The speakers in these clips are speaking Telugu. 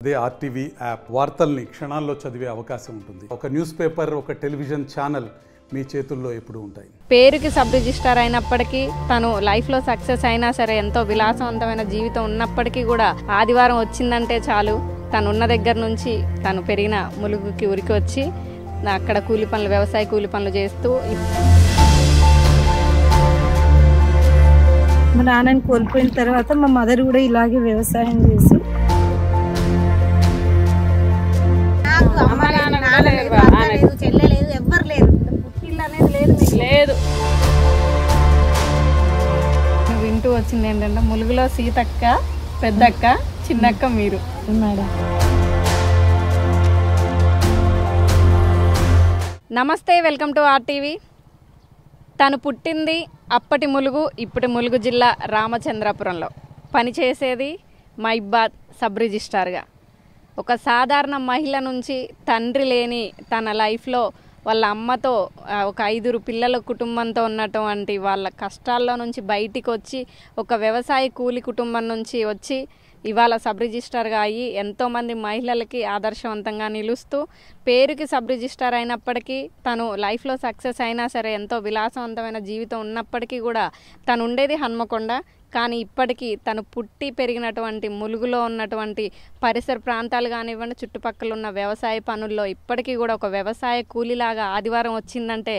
అదే ఆర్టీవీ యాప్ వార్తల్ని క్షణాల్లో చదివే అవకాశం ఉంటుంది. ఒక న్యూస్ పేపర్, ఒక టెలివిజన్ ఛానల్ మీ చేతుల్లో ఎప్పుడూ ఉంటాయి. పేరుకి సబ్ రిజిస్ట్రార్ అయినప్పటికీ తను లైఫ్లో సక్సెస్ అయినా సరే, ఎంతో విలాసవంతమైన జీవితం ఉన్నప్పటికీ కూడా ఆదివారం వచ్చిందంటే చాలు తను ఉన్న దగ్గర నుంచి తను పెరిగిన ములుగుకి ఉరికి వచ్చి అక్కడ కూలి పనులు, వ్యవసాయ కూలి పనులు చేస్తూ మా నాన్నని కోల్పోయిన తర్వాత మా మదర్ కూడా ఇలాగే వ్యవసాయం చేసి చెల్లెలేదు, ఎవ్వరు లేరు, పుట్టిల్లు అనేది లేదు. వింటూ వచ్చింది ఏంటంటే ములుగులో సీతక్క, పెద్దక్క, చిన్నక్క మీరు మేడం. నమస్తే, వెల్కమ్ టు ఆర్టీవీ. తను పుట్టింది అప్పటి ములుగు, ఇప్పటి ములుగు జిల్లా రామచంద్రాపురంలో. పనిచేసేది మైబాద్ సబ్ రిజిస్ట్రార్గా. ఒక సాధారణ మహిళ నుంచి తండ్రి లేని తన లైఫ్లో వాళ్ళ అమ్మతో ఒక 5 పిల్లల కుటుంబంతో ఉన్నటువంటి వాళ్ళ కష్టాల్లో నుంచి బయటికి వచ్చి ఒక వ్యవసాయ కూలి కుటుంబం నుంచి వచ్చి ఇవాళ సబ్ రిజిస్ట్రార్గా అయ్యి ఎంతోమంది మహిళలకి ఆదర్శవంతంగా నిలుస్తూ పేరుకి సబ్ రిజిస్ట్రార్ అయినప్పటికీ తను లైఫ్లో సక్సెస్ అయినా సరే, ఎంతో విలాసవంతమైన జీవితం ఉన్నప్పటికీ కూడా తను ఉండేది హన్మకొండ. కానీ ఇప్పటికీ తను పుట్టి పెరిగినటువంటి ములుగులో ఉన్నటువంటి పరిసర ప్రాంతాలు కానివ్వండి, చుట్టుపక్కల ఉన్న వ్యవసాయ పనుల్లో ఇప్పటికీ కూడా ఒక వ్యవసాయ కూలీలాగా ఆదివారం వచ్చిందంటే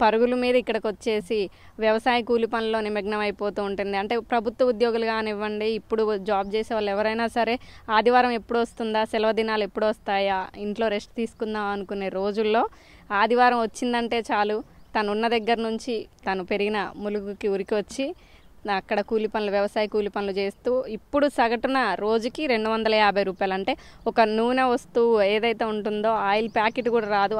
పరుగుల మీద ఇక్కడికి వచ్చేసి వ్యవసాయ కూలి పనుల్లో నిమగ్నం అయిపోతూ ఉంటుంది. అంటే ప్రభుత్వ ఉద్యోగులు కానివ్వండి, ఇప్పుడు జాబ్ చేసే వాళ్ళు ఎవరైనా సరే ఆదివారం ఎప్పుడు వస్తుందా, సెలవు దినాలు ఎప్పుడు వస్తాయా, ఇంట్లో రెస్ట్ తీసుకుందాం అనుకునే రోజుల్లో ఆదివారం వచ్చిందంటే చాలు తను ఉన్న దగ్గర నుంచి తను పెరిగిన ములుగుకి ఉరికి వచ్చి అక్కడ కూలి పనులు, వ్యవసాయ కూలి పనులు చేస్తూ ఇప్పుడు సగటున రోజుకి 250 రూపాయలు. అంటే ఒక నూనె వస్తువు ఏదైతే ఉంటుందో ఆయిల్ ప్యాకెట్ కూడా రాదు,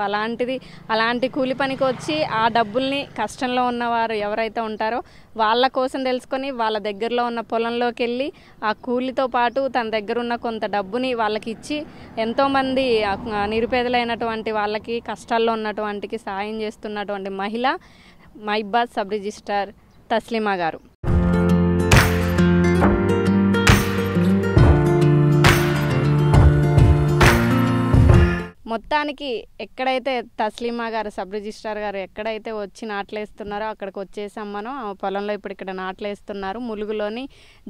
అలాంటి కూలి పనికి వచ్చి ఆ డబ్బుల్ని కష్టంలో ఉన్నవారు ఎవరైతే ఉంటారో వాళ్ళ కోసం తెలుసుకొని వాళ్ళ దగ్గరలో ఉన్న పొలంలోకి వెళ్ళి ఆ కూలితో పాటు తన దగ్గర ఉన్న కొంత డబ్బుని వాళ్ళకి ఇచ్చి ఎంతోమంది నిరుపేదలైనటువంటి వాళ్ళకి, కష్టాల్లో ఉన్నటువంటికి సాయం చేస్తున్నటువంటి మహిళ మైబాద్ సబ్ రిజిస్ట్రార్ తస్లీమా గారు. మొత్తానికి ఎక్కడైతే తస్లీమా గారు, సబ్ రిజిస్ట్రార్ గారు ఎక్కడైతే వచ్చి నాట్లేస్తున్నారో అక్కడికి వచ్చేసాం మనం. ఆ పొలంలో ఇప్పుడు ఇక్కడ నాట్లేస్తున్నారు. ములుగులోని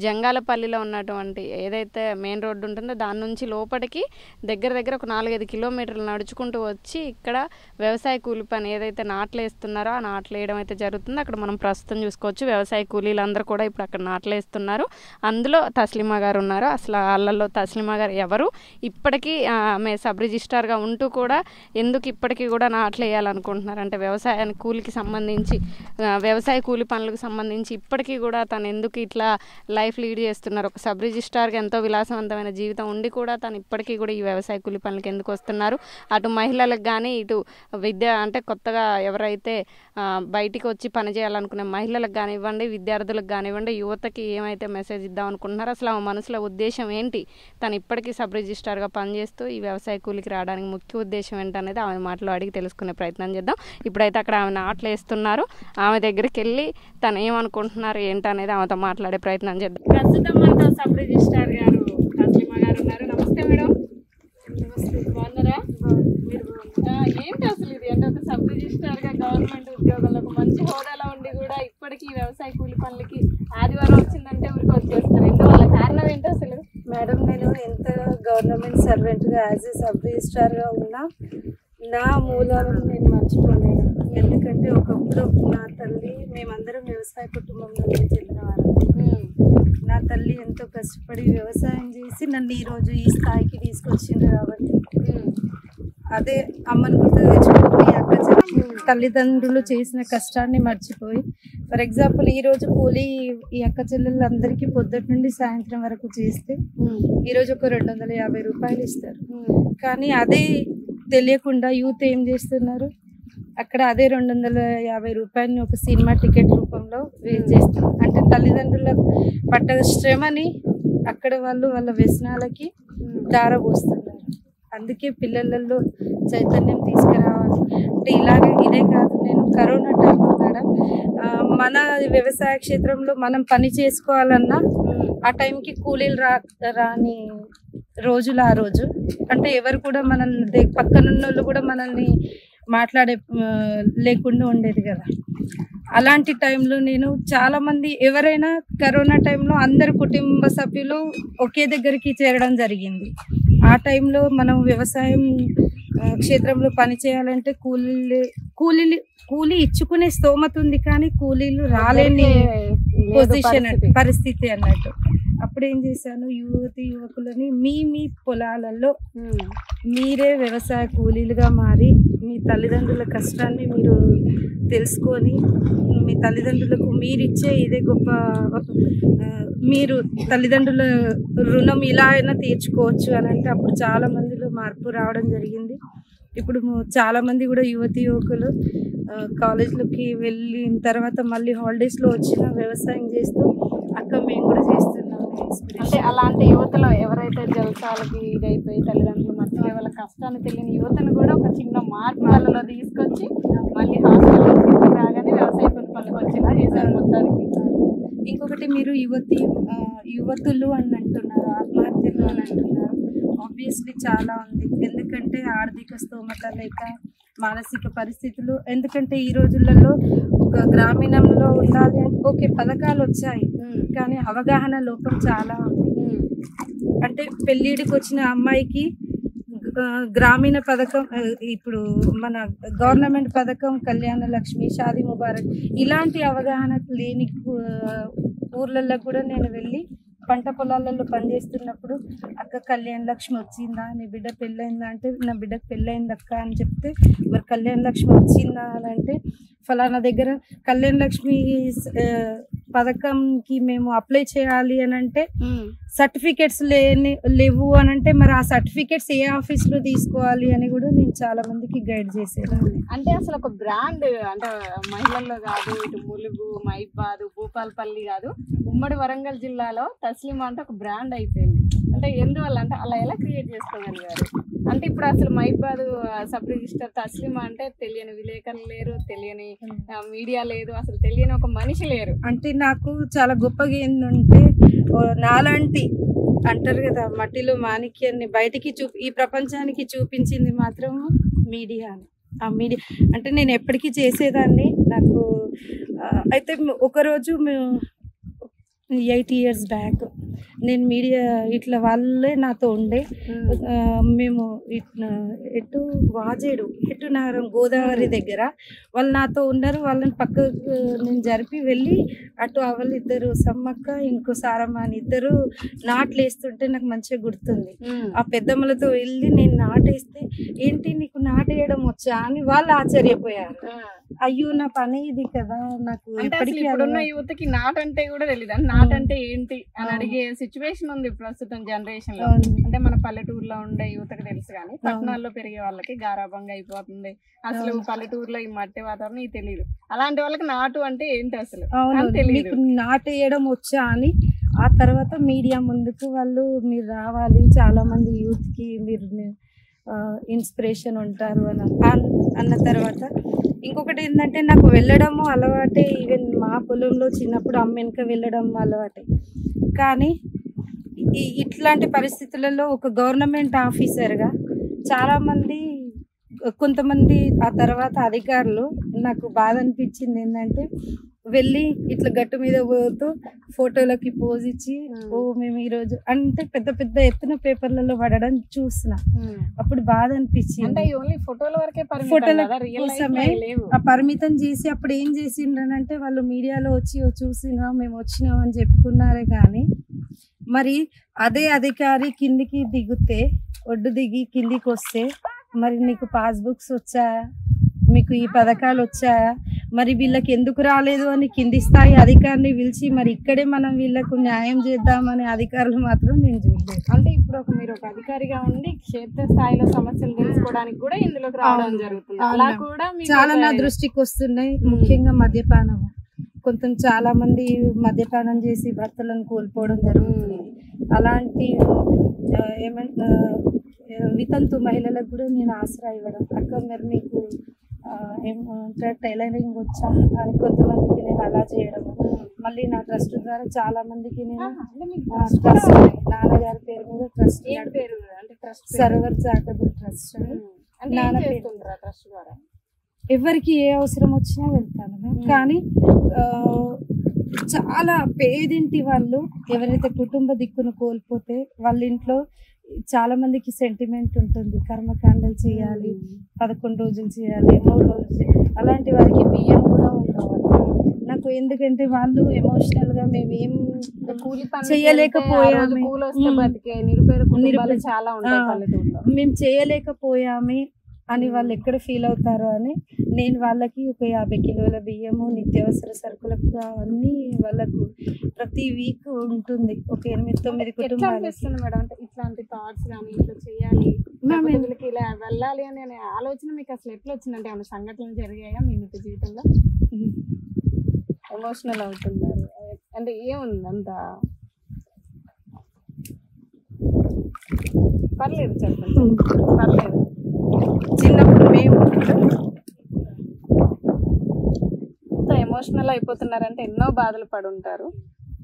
జంగాలపల్లిలో ఉన్నటువంటి ఏదైతే మెయిన్ రోడ్డు ఉంటుందో దాని నుంచి లోపలికి దగ్గర ఒక 4-5 కిలోమీటర్లు నడుచుకుంటూ వచ్చి ఇక్కడ వ్యవసాయ కూలి పని ఏదైతే నాట్లేస్తున్నారో ఆ నాట్లేయడం అయితే జరుగుతుంది. అక్కడ మనం ప్రస్తుతం చూసుకోవచ్చు వ్యవసాయ కూలీలందరూ కూడా ఇప్పుడు అక్కడ నాట్లేస్తున్నారు. అందులో తస్లీమా గారు ఉన్నారు. అసలు వాళ్ళల్లో తస్లీమా గారు ఎవరు, ఇప్పటికీ ఆమె సబ్ రిజిస్ట్రార్గా ఉంటూ కూడా ఎందుకు ఇప్పటికీ కూడా నాట్లు వేయాలనుకుంటున్నారు అంటే వ్యవసాయానికి కూలికి సంబంధించి, వ్యవసాయ కూలి పనులకు సంబంధించి ఇప్పటికీ కూడా తను ఎందుకు ఇట్లా లైఫ్ లీడ్ చేస్తున్నారు. ఒక సబ్ రిజిస్ట్రార్గా ఎంతో విలాసవంతమైన జీవితం ఉండి కూడా తను ఇప్పటికీ కూడా ఈ వ్యవసాయ కూలి పనులకు ఎందుకు వస్తున్నారు. అటు మహిళలకు కానీ, ఇటు విద్య అంటే కొత్తగా ఎవరైతే బయటికి వచ్చి పనిచేయాలనుకునే మహిళలకు కానివ్వండి, విద్యార్థులకు కానివ్వండి, యువతకి ఏమైతే మెసేజ్ ఇద్దాం అనుకుంటున్నారో, అసలు ఆమె మనసులో ఉద్దేశం ఏంటి, తను ఇప్పటికీ సబ్ రిజిస్ట్రార్గా పనిచేస్తూ ఈ వ్యవసాయ కూలికి రావడానికి ముఖ్య ఉద్దేశం ఏంటనేది ఆమె మాటలో అడిగి తెలుసుకునే ప్రయత్నం చేద్దాం. ఇప్పుడైతే అక్కడ ఆమె నాట్లు వేస్తున్నారు. ఆమె దగ్గరికి వెళ్ళి తను ఏమనుకుంటున్నారు ఏంటనేది ఆమెతో మాట్లాడే ప్రయత్నం చేద్దాం. ప్రస్తుతం మనతో సబ్ రిజిస్ట్రార్ గారు తస్లీమా గారు ఉన్నారు. నమస్తే మేడం. బాగున్నారా? ఏంటి అసలు ఇది అంటే ఒక సబ్ రిజిస్ట్రార్గా గవర్నమెంట్ ఉద్యోగాలకు మంచి హోదాలో ఉండి కూడా ఇప్పటికీ వ్యవసాయ కూలి పనులకి ఆదివారం వచ్చిందంటే ఊరికి వచ్చేస్తారు. ఎందువల్ల కారణం ఏంటి అసలు? మేడం, నేను ఎంత గవర్నమెంట్ సర్వెంట్గా యాజ్ ఏ సబ్ రిజిస్ట్రార్గా ఉన్నా నా మూలాలను నేను మర్చిపోలేను. ఎందుకంటే ఒకప్పుడు నా తల్లి, మేమందరం వ్యవసాయ కుటుంబం నుంచి చెందిన వాళ్ళం. నా తల్లి ఎంతో కష్టపడి వ్యవసాయం చేసి నన్ను ఈరోజు ఈ స్థాయికి తీసుకొచ్చింది. కాబట్టి అదే అమ్మని గుర్తు తెచ్చుకుంటూ తల్లిదండ్రులు చేసిన కష్టాన్ని మర్చిపోయి, ఫర్ ఎగ్జాంపుల్ ఈరోజు కూలీ ఈ అక్క చెల్లెళ్ళందరికీ పొద్దుటి నుండి సాయంత్రం వరకు చేస్తే ఈరోజు ఒక 250 రూపాయలు ఇస్తారు. కానీ అదే తెలియకుండా యూత్ ఏం చేస్తున్నారు, అక్కడ అదే 250 రూపాయలని ఒక సినిమా టికెట్ రూపంలో వేస్ట్ చేస్తారు. అంటే తల్లిదండ్రుల పట్ట శ్రమని అక్కడ వాళ్ళు వాళ్ళ వ్యసనాలకి దారపోస్తున్నారు. అందుకే పిల్లలలో చైతన్యం తీసుకురావాలి. అంటే ఇదే కాదు, నేను కరోనా టైంలో మేడం మన వ్యవసాయ క్షేత్రంలో మనం పని చేసుకోవాలన్నా ఆ టైంకి కూలీలు రాని రోజులు ఆ రోజు అంటే ఎవరు కూడా మనల్ని పక్కనున్న వాళ్ళు కూడా మనల్ని మాట్లాడే లేకుండా ఉండేది కదా. అలాంటి టైంలో నేను చాలామంది ఎవరైనా కరోనా టైంలో అందరు కుటుంబ సభ్యులు ఒకే దగ్గరికి చేరడం జరిగింది. ఆ టైంలో మనం వ్యవసాయం క్షేత్రంలో పని చేయాలంటే కూలీ ఇచ్చుకునే స్తోమత ఉంది, కానీ కూలీలు రాలేని పొజిషన్ పరిస్థితి అన్నట్టు. అప్పుడు ఏం చేశాను, యువకులని మీ పొలాలలో మీరే వ్యవసాయ కూలీలుగా మారి మీ తల్లిదండ్రుల కష్టాన్ని మీరు తెలుసుకొని మీ తల్లిదండ్రులకు మీరిచ్చే ఇదే గొప్ప, మీరు తల్లిదండ్రుల రుణం ఇలా అయినా తీర్చుకోవచ్చు అని అంటే అప్పుడు చాలా మందిలో మార్పు రావడం జరిగింది. ఇప్పుడు చాలామంది కూడా యువకులు కాలేజ్లోకి వెళ్ళిన తర్వాత మళ్ళీ హాలిడేస్లో వచ్చిన వ్యవసాయం చేస్తూ అక్క మేము కూడా చేస్తున్నాం. అంటే అలాంటి యువతలో ఎవరైతే జలసాలకి ఇదైపోయి తల్లిదండ్రులు మర్చిపోయి వాళ్ళ కష్టాన్ని తెలియని యువతను కూడా ఒక చిన్న మార్పు వాళ్ళలో తీసుకొచ్చి మళ్ళీ హాస్టల్ నుంచి రాగానే వ్యవసాయ పనులకు వచ్చేలా చేశారు మొత్తానికి. ఇంకొకటి మీరు యువతులు అని అంటున్నారు, ఆత్మహత్యలు అని అంటున్నారు. ఆబ్వియస్లీ చాలా ఉంది, ఎందుకంటే ఆర్థిక స్తోమత లేక మానసిక పరిస్థితులు. ఎందుకంటే ఈ రోజులలో ఒక గ్రామీణంలో ఉండాలి అంటే ఓకే పథకాలు వచ్చాయి, కానీ అవగాహన లోపం చాలా ఉంది. అంటే పెళ్ళిడికి వచ్చిన అమ్మాయికి గ్రామీణ పథకం, ఇప్పుడు మన గవర్నమెంట్ పథకం కళ్యాణ లక్ష్మి, షాదీ ముబారక్ ఇలాంటి అవగాహన లేని ఊర్లలో కూడా నేను వెళ్ళి పంట పొలాలలో పనిచేస్తున్నప్పుడు అక్క కళ్యాణ లక్ష్మి వచ్చిందా, నీ బిడ్డ పెళ్ళయిందా అంటే నా బిడ్డకు పెళ్ళయింది అక్క అని చెప్తే, మరి కళ్యాణ లక్ష్మి వచ్చిందా అని అంటే ఫలానా దగ్గర కళ్యాణ లక్ష్మి పథకంకి మేము అప్లై చేయాలి అని అంటే సర్టిఫికెట్స్ లేవు అని అంటే మరి ఆ సర్టిఫికెట్స్ ఏ ఆఫీస్లో తీసుకోవాలి అని కూడా నేను చాలా మందికి గైడ్ చేసేదాన్ని. అంటే అసలు ఒక బ్రాండ్ అంటే మహిళల్లో కాదు, ఇటు ములుగు, మైబాద్, భూపాలపల్లి కాదు, ఉమ్మడి వరంగల్ జిల్లాలో తస్లీమా అంటే ఒక బ్రాండ్ అయిపోయింది. అంటే ఎందువల్ల అంటే అలా ఎలా క్రియేట్ చేసుకోగలిగారు? అంటే ఇప్పుడు అసలు మైబాద్ సబ్ రిజిస్టర్ తస్లీమా అంటే తెలియని విలేకరులు లేరు, తెలియని మీడియా లేదు, అసలు తెలియని ఒక మనిషి లేరు. అంటే నాకు చాలా గొప్పగా ఏంటంటే నాలాంటి అంటారు కదా మట్టిలో మాణిక్యాన్ని బయటికి ఈ ప్రపంచానికి చూపించింది మాత్రం మీడియా. ఆ మీడియా అంటే నేను ఎప్పటికీ చేసేదాన్ని. నాకు అయితే ఒకరోజు 8 years బ్యాక్ నేను మీడియా ఇట్లా వాళ్ళే నాతో ఉండే, మేము ఎటు వాజేడు ఎటు నగరం గోదావరి దగ్గర వాళ్ళు నాతో ఉన్నారు. వాళ్ళని పక్కకు నేను జరిపి వెళ్ళి అటు వాళ్ళు ఇద్దరు సమ్మక్క ఇంకో సారమ్మ అని ఇద్దరు నాట్లు వేస్తుంటే నాకు మంచిగా గుర్తుంది. ఆ పెద్దమ్మలతో వెళ్ళి నేను నాటేస్తే ఏంటి నీకు నాటేయడం వచ్చా అని వాళ్ళు ఆశ్చర్యపోయారు. అయ్యో నా పని ఇది కదా, నాకు ఎప్పటికీ ఇప్పుడున్న యువతకి నాట్ అంటే కూడా తెలియదు, నాట్ అంటే ఏంటి అని అడిగే సిచ్యువేషన్ ఉంది ప్రస్తుతం జనరేషన్ లో. అంటే మన పల్లెటూరులో ఉండే యువతకు తెలుసు, కానీ పట్టణాల్లో పెరిగే వాళ్ళకి గారాభంగా అయిపోతుంది. అసలు పల్లెటూరులో ఈ మట్టి వాతావరణం ఇది తెలియదు. అలాంటి వాళ్ళకి నాటు అంటే ఏంటి అసలు తెలియదు. నాటేయడం వచ్చా అని ఆ తర్వాత మీడియా ముందుకు వాళ్ళు మీరు రావాలి, చాలా మంది యూత్ కి మీరు ఇన్స్పిరేషన్ ఉంటారు అని అన్న తర్వాత ఇంకొకటి ఏంటంటే నాకు వెళ్ళడము అలవాటే. ఈవెన్ మా పొలంలో చిన్నప్పుడు అమ్మ వెనుక వెళ్ళడం అలవాటే. కానీ ఇట్లాంటి పరిస్థితులలో ఒక గవర్నమెంట్ ఆఫీసర్గా చాలామంది కొంతమంది ఆ తర్వాత అధికారులు నాకు బాధ అనిపించింది ఏంటంటే వెళ్ళి ఇట్లా గట్టు మీద పోతూ ఫోటోలకి పోజ్ ఇచ్చి ఓ మేము ఈరోజు అంటే పెద్ద పెద్ద ఎత్తున పేపర్లలో పడడం చూసిన అప్పుడు బాధ అనిపించింది. ఫోటోల కోసమే ఆ పరిమితం చేసి అప్పుడు ఏం చేసిండ్రనంటే వాళ్ళు మీడియాలో వచ్చి చూసినా మేము వచ్చినాం అని చెప్పుకున్నారే, కానీ మరి అదే అధికారి కిందికి దిగితే ఒడ్డు దిగి కిందికి వస్తే మరి నీకు పాస్బుక్స్ వచ్చాయా, మీకు ఈ పథకాలు వచ్చాయా, మరి వీళ్ళకి ఎందుకు రాలేదు అని కింది స్థాయి అధికారిని పిలిచి మరి ఇక్కడే మనం వీళ్ళకు న్యాయం చేద్దామనే అధికారులు మాత్రం నేను చూడలేదు. అంటే ఇప్పుడు మీరు ఒక అధికారిగా ఉండి క్షేత్ర స్థాయిలో సమస్యలు తెలుసుకోవడానికి కూడా ఇందులోకి రావడం జరుగుతుంది. అలా కూడా చాలా నా దృష్టికి వస్తున్నాయి. ముఖ్యంగా మద్యపానం, కొంచెం చాలా మంది మద్యపానం చేసి భర్తలను కోల్పోవడం జరుగుతుంది. అలాంటి ఏమంటే వితంతు మహిళలకు కూడా నేను ఆసరా ఇవ్వడం, అక్క మరి నీకు ఏమంటారు టైలరింగ్ వచ్చా అని కొంతమందికి నేను అలా చేయడం, మళ్ళీ నా ట్రస్ట్ ద్వారా చాలా మందికి నేను ట్రస్ట్ నాన్నగారి పేరు మీద ట్రస్ట్ సర్వర్ చారిటబుల్ ట్రస్ట్ నాన్న పేరు ట్రస్ట్ ద్వారా ఎవరికి ఏ అవసరం వచ్చినా వెళ్తాను. కానీ చాలా పేదింటి వాళ్ళు ఎవరైతే కుటుంబ దిక్కును కోల్పోతే వాళ్ళ ఇంట్లో చాలా మందికి సెంటిమెంట్ ఉంటుంది, కర్మకాండలు చేయాలి, 11 రోజులు చేయాలి, 3 రోజులు చేయాలి, అలాంటి వారికి బియ్యం కూడా ఉండవాలి నాకు. ఎందుకంటే వాళ్ళు ఎమోషనల్ గా మేమేం చేయలేకపోయాము, మేము చేయలేకపోయామే అని వాళ్ళు ఎక్కడ ఫీల్ అవుతారో అని నేను వాళ్ళకి ఒక 50 కిలోల బియ్యము, నిత్యావసర సరుకులకు అన్ని వాళ్ళకు ప్రతి వీక్ ఉంటుంది. ఒక 8-9 కుటుంబాలకి మేడం. అంటే ఇట్లాంటి థాట్స్ కానీ ఇట్లా చేయాలి, వీళ్ళకి ఇలా వెళ్ళాలి అనే ఆలోచన మీకు అసలు ఎట్లా వచ్చిందంటే ఏమైనా సంఘటనలు జరిగాయా మీ నిత్య జీవితంలో? ఎమోషనల్ అవుతున్నారు అంటే ఏముంది అంత? పర్లేదు చెప్పండి, పర్లేదు. చిన్నప్పుడు మేము ఎంతో ఎమోషనల్ అయిపోతున్నారంటే ఎన్నో బాధలు పడి ఉంటారు.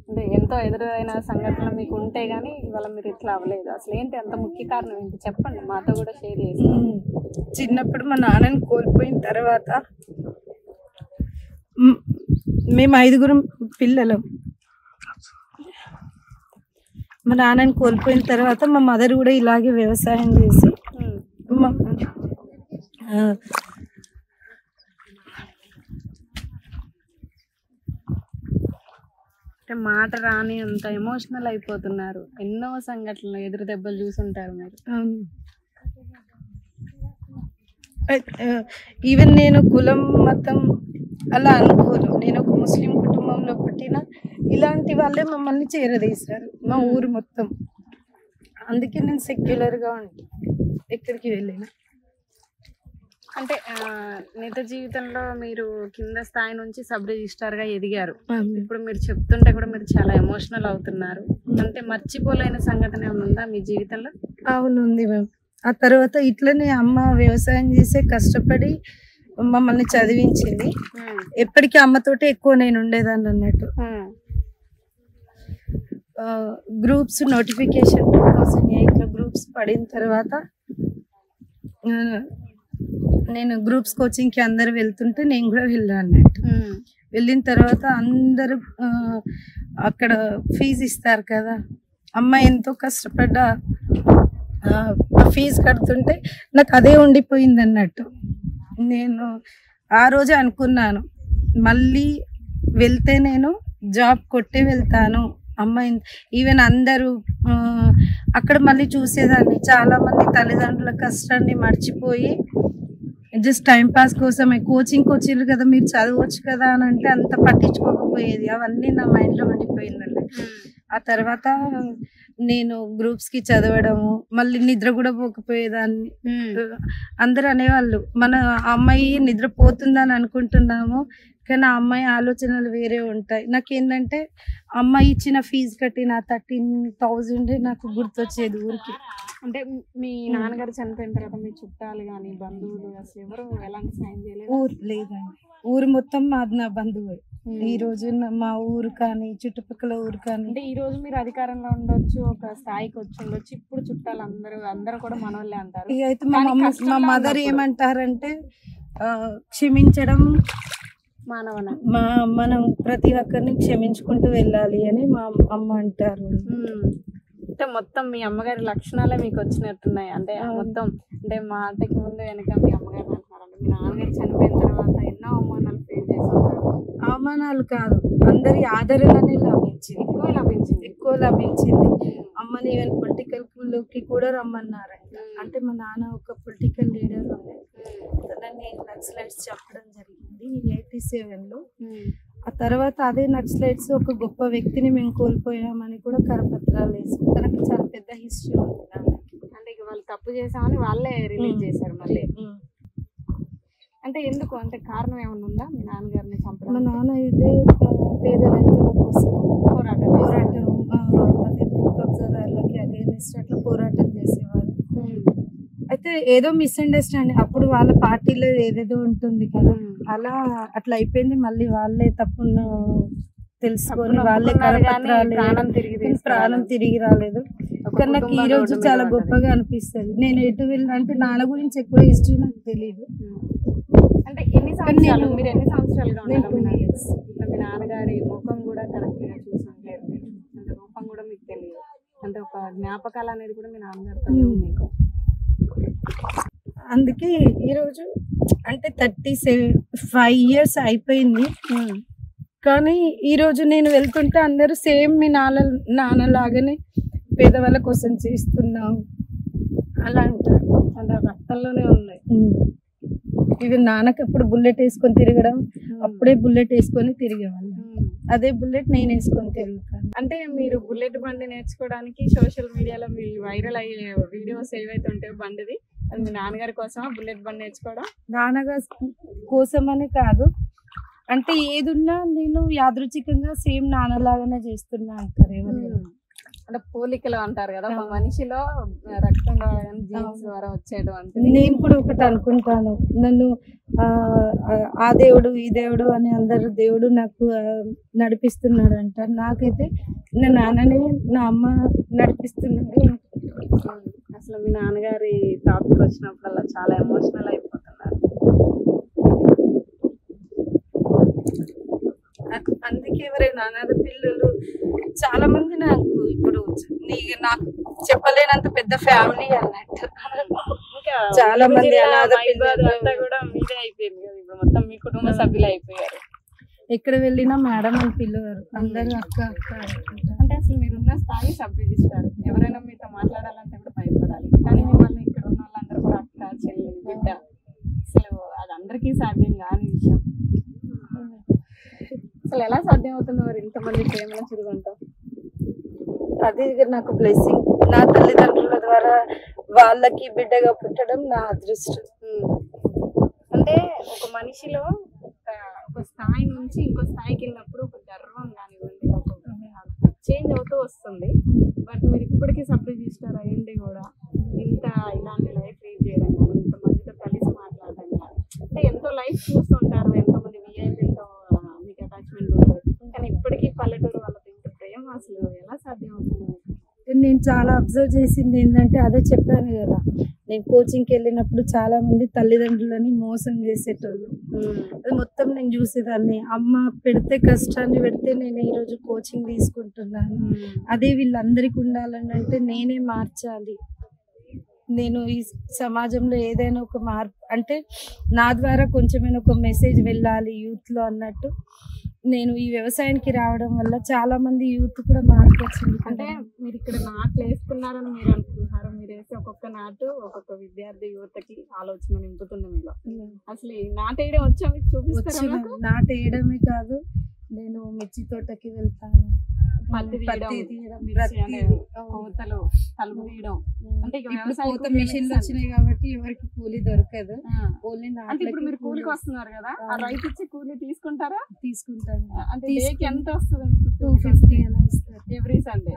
అంటే ఎంతో ఎదురైన సంఘటనలు మీకు ఉంటే గానీ ఇవాళ మీరు ఇట్లా అవ్వలేదు. అసలు ఏంటి అంత ముఖ్య కారణం ఏంటి చెప్పండి, మాతో కూడా షేర్ చేసి. చిన్నప్పుడు మా నాన్నని కోల్పోయిన తర్వాత మేము 5 పిల్లలం. మా నాన్నని కోల్పోయిన తర్వాత మా మదర్ కూడా ఇలాగే వ్యవసాయం చేసి అంటే మాట రాని అంత ఎమోషనల్ అయిపోతున్నారు. ఎన్నో సంఘటనలు ఎదురు దెబ్బలు చూసుంటారు మీరు. ఈవెన్ నేను కులం మతం అలా అనుకోను. నేను ఒక ముస్లిం కుటుంబంలో పుట్టిన, ఇలాంటి వాళ్ళే మమ్మల్ని చేరదీశారు మా ఊరు మొత్తం. అందుకే నేను సెక్యులర్గా ఉంటాను ఎక్కడికి వెళ్ళినా. అంటే నిజ జీవితంలో మీరు కింద స్థాయి నుంచి సబ్ రిజిస్ట్రార్గా ఎదిగారు. ఇప్పుడు మీరు చెప్తుంటే కూడా మీరు చాలా ఎమోషనల్ అవుతున్నారు. అంటే మర్చిపోలేని సంఘటన ఏమైనా ఉందా మీ జీవితంలో? అవునుంది మ్యామ్. ఆ తర్వాత ఇట్లనే అమ్మ వ్యవసాయం చేసే కష్టపడి మమ్మల్ని చదివించింది. ఎప్పటికీ అమ్మతోటి ఎక్కువ నేను ఉండేదాన్ని అన్నట్టు. గ్రూప్స్ నోటిఫికేషన్ 2008లో గ్రూప్స్ పడిన తర్వాత నేను గ్రూప్స్ కోచింగ్కి అందరు వెళ్తుంటే నేను కూడా వెళ్ళాను అన్నట్టు. వెళ్ళిన తర్వాత అందరూ అక్కడ ఫీజు ఇస్తారు కదా, అమ్మ ఎంతో కష్టపడ్డా ఫీజు కడుతుంటే నాకు అదే ఉండిపోయింది అన్నట్టు. నేను ఆ రోజే అనుకున్నాను, మళ్ళీ వెళ్తే నేను జాబ్ కొట్టే వెళ్తాను. అమ్మ ఈవెన్ అందరూ అక్కడ మళ్ళీ చూసేదాన్ని, చాలామంది తల్లిదండ్రుల కష్టాన్ని మర్చిపోయి జస్ట్ టైంపాస్ కోసమే కోచింగ్కి వచ్చారు కదా, మీరు చదవచ్చు కదా అని అంటే అంత పట్టించుకోకపోయేది. అవన్నీ నా మైండ్లో ఉండిపోయిందండి. ఆ తర్వాత నేను గ్రూప్స్కి చదవడము, మళ్ళీ నిద్ర కూడా పోకపోయేదాన్ని. అందరూ అనేవాళ్ళు మన అమ్మాయి నిద్రపోతుందని అనుకుంటున్నాము, కానీ ఆ అమ్మాయి ఆలోచనలు వేరే ఉంటాయి. నాకేంటంటే అమ్మాయి ఇచ్చిన ఫీజు కట్టిన 13,000 నాకు గుర్తొచ్చేది ఊరికి. అంటే మీ నాన్నగారు చనిపోయిన తర్వాత మీ చుట్టాలు కానీ బంధువులు అసలు ఎవరు ఎలాంటి సాయం చేయలేదు? ఊరు లేదండి, ఊరు మొత్తం మాది నా బంధువు. ఈ రోజు మా ఊరు కానీ చుట్టుపక్కల ఊరు కానీ, అంటే ఈ రోజు మీరు అధికారంలో ఉండొచ్చు, ఒక స్థాయికి వచ్చి ఉండొచ్చు, ఇప్పుడు చుట్టాలు అందరూ కూడా మనోళ్ళే అంటారు. ఇక అయితే మా మదర్ ఏమంటారంటే క్షమించడం మానవన, మనం ప్రతి ఒక్కరిని క్షమించుకుంటూ వెళ్ళాలి అని మా అమ్మ అంటారు. అంటే మొత్తం మీ అమ్మగారి లక్షణాలే మీకు వచ్చినట్టున్నాయి. అంటే మొత్తం అంటే మాటకి ముందు వెనక మీ అమ్మగారు అంటున్నారు. అంటే మీ నాన్నగారు చనిపోయిన తర్వాత ఎన్నో అవమానాలు ఫేస్ చేస్తుంటారు. అవమానాలు కాదు, అందరి ఆదరణనే ఎక్కువ లభించింది. అమ్మని ఈవెన్ పొలిటికల్లోకి కూడా రమ్మన్నారంట. అంటే మా నాన్న ఒక పొలిటికల్ లీడర్ ఉండే, తనని నక్సలైట్స్ చెప్పడం జరిగింది 87లో. ఆ తర్వాత అదే నక్సలైట్స్ ఒక గొప్ప వ్యక్తిని మేము కోల్పోయామని కూడా కరపత్రాలు వేసి, తనకు చాలా పెద్ద హిస్టరీ ఉంది దానికి. అంటే ఇక వాళ్ళు తప్పు చేసామని వాళ్ళే రిలీజ్ చేశారు మళ్ళీ. అంటే ఎందుకు, అంటే కారణం ఏమైనా ఉందా మీ నాన్నగారిని చంపడం? మా నాన్న అయితే పేద రైతుల కోసం పోరాటం అదే భూ కబ్జాదారులకి అగైనెస్ట్ అట్లా పోరాటం చేసేవారు. అయితే అయితే ఏదో మిస్అండర్స్టాండింగ్ అప్పుడు వాళ్ళ పార్టీలో ఏదేదో ఉంటుంది కదా, అలా అట్లా అయిపోయింది. మళ్ళీ వాళ్ళే తప్పును తెలుసుకొని వాళ్ళే ప్రాణం తిరిగి రాలేదు. కానీ నాకు ఈ రోజు చాలా గొప్పగా అనిపిస్తుంది. నేను ఎటు వెళ్ళినంటే నాన్న గురించి ఎక్కువ హిస్టరీ నాకు తెలియదు. అంటే ఎన్ని సంవత్సరాలు మీరు ఎన్ని సంవత్సరాలుగా ఉన్నారు? మీ నాన్నగారి ముఖం కూడా కరెక్ట్ గా చూసుంటారు, అంటే రూపం కూడా మీకు తెలియదు, అంటే ఒక జ్ఞాపకాలు అనేది కూడా మీ నాన్నగారితో లేవు మీకు. అందుకే ఈరోజు అంటే 35 years అయిపోయింది. కానీ ఈరోజు నేను వెళ్తుంటే అందరూ సేమ్ మీ నాన్నలాగానే పేదవాళ్ళ కోసం చేస్తున్నావు అలా అంటారు. అంటే రక్తంలోనే ఉంది. ఇవి నాన్నకి అప్పుడు బుల్లెట్ వేసుకొని తిరగడం, అప్పుడే బుల్లెట్ వేసుకొని తిరిగేవాళ్ళు. అదే బుల్లెట్ నేను వేసుకొని తిరుగుతాను. అంటే మీరు బుల్లెట్ బండి నేర్చుకోవడానికి సోషల్ మీడియాలో మీ వైరల్ అయ్యే వీడియోస్ ఏవైతే ఉంటాయో బండిది, అది మీ నాన్నగారి కోసమా బుల్లెట్ బండి నేర్చుకోవడం? నాన్నగారి కోసమని కాదు, అంటే ఏదున్నా నేను యాదృచ్ఛికంగా సేమ్ నాన్నలాగానే చేస్తున్నా అంటారు ఎవరు. అంటే పోలికలు అంటారు కదా, ఒక మనిషిలో రక్తం జీన్స్ ద్వారా వచ్చేటువంటి. నేను కూడా ఒకటి అనుకుంటాను, నన్ను ఆ దేవుడు ఈ దేవుడు అని అందరు దేవుడు నాకు నడిపిస్తున్నాడు అంటారు. నాకైతే నా నాన్ననే నా అమ్మ నడిపిస్తున్నాడు. అసలు మీ నాన్నగారి టాపిక్ వచ్చినప్పుడల్లా చాలా ఎమోషనల్ అయిపోతున్నారు. అందుకే ఎవరైనా అనాథ పిల్లలు చాలా మంది నాకు ఇప్పుడు నాకు చెప్పలేనంత పెద్ద ఫ్యామిలీ అన్నట్టు. చాలా మంది అనాథ పిల్లలు కూడా మీదే అయిపోయింది కదా, ఇప్పుడు మొత్తం మీ కుటుంబ సభ్యులు అయిపోయారు. ఎక్కడ వెళ్ళినా మేడం అని పిల్లవారు, అందరూ అక్క అక్క. అంటే అసలు మీరున్న స్థాయి సబ్ రిజిస్ట్రార్, ఎవరైనా మీతో మాట్లాడాలంటే కూడా భయపడాలి. కానీ మిమ్మల్ని ఇక్కడ ఉన్న వాళ్ళందరూ కూడా అక్క చెల్లి బిడ్డ, అసలు అది అందరికీ సాధ్యం కాని విషయం. అసలు ఎలా సాధ్యం అవుతుంది మరి ఇంతమంది ప్రేమలో చిరుగుంటాం? అది నాకు బ్లెస్సింగ్. నా తల్లిదండ్రుల ద్వారా వాళ్ళకి బిడ్డగా పుట్టడం నా అదృష్టం. అంటే ఒక మనిషిలో ఒక స్థాయి నుంచి ఇంకో స్థాయికి వెళ్ళినప్పుడు ఒక గర్వం కానివ్వండి, ఒక చేంజ్ అవుతూ వస్తుంది. బట్ మీరు ఇప్పటికీ సబ్ రిజిస్టర్ అయ్యండి కూడా ఇలాంటి లైఫ్ లీడ్ చేయడం కానీ, ఇంతమందితో కలిసి మాట్లాడడం కానీ, అంటే ఎంతో లైఫ్ చూస్తుంటారు, ఎంతోమంది విఐపీలతో మీకు అటాచ్మెంట్ ఉంటుంది. కానీ ఇప్పటికీ పల్లెటూరు వాళ్ళతో ఇంత ప్రేమ అసలు ఎలా సాధ్యం అవుతుంది? నేను చాలా అబ్జర్వ్ చేసింది ఏంటంటే, అదే చెప్పాను కదా, నేను కోచింగ్కి వెళ్ళినప్పుడు చాలా మంది తల్లిదండ్రులని మోసం చేసేటోళ్ళు. అది మొత్తం నేను చూసేదాన్ని. అమ్మ పెడితే కష్టాన్ని పెడితే నేను ఈరోజు కోచింగ్ తీసుకుంటున్నాను. అదే వీళ్ళందరికీ ఉండాలని అంటే నేనే మార్చాలి. నేను ఈ సమాజంలో ఏదైనా ఒక మార్పు, అంటే నా ద్వారా కొంచెమైనా ఒక మెసేజ్ వెళ్ళాలి యూత్లో అన్నట్టు నేను ఈ వ్యవసాయానికి రావడం వల్ల చాలా మంది యూత్ కూడా మార్పు వచ్చింది. అంటే మీరు ఇక్కడ నాట్లు వేసుకున్నారని మీరు అనుకుంటున్నారు, మీరు వేసే ఒక్కొక్క నాటు ఒక్కొక్క విద్యార్థి యువతకి ఆలోచన నింపుతుంది మీలో. అసలు ఈ నాటు వేయడం వచ్చా మీకు చూపిస్తారా? నాటు వేయడమే కాదు, నేను మిర్చి తోటకి వెళ్తాను, పత్తి తీయడం, కోతలు కలుపు తీయడం. అంటే కోత మిషన్లు వచ్చినాయి కాబట్టి ఎవరికి కూలీ దొరకదు. ఓన్లీ అంటే ఇప్పుడు మీరు కూలికి వస్తున్నారు కదా, ఆ రైతు ఇచ్చి కూలీ తీసుకుంటారా? తీసుకుంటాను. అంటే డేకి ఎంత వస్తుంది మీకు? 250 అలా ఇస్తారు ఎవ్రీ సండే.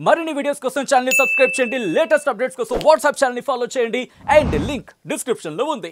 మరిన్ని వీడియోస్ కోసం ఛానల్ ని సబ్స్క్రైబ్ చేయండి, లేటెస్ట్ అప్డేట్స్ కోసం వాట్సాప్ ఛానల్ ని ఫాలో చేయండి, అండ్ లింక్ డిస్క్రిప్షన్ లో ఉంది.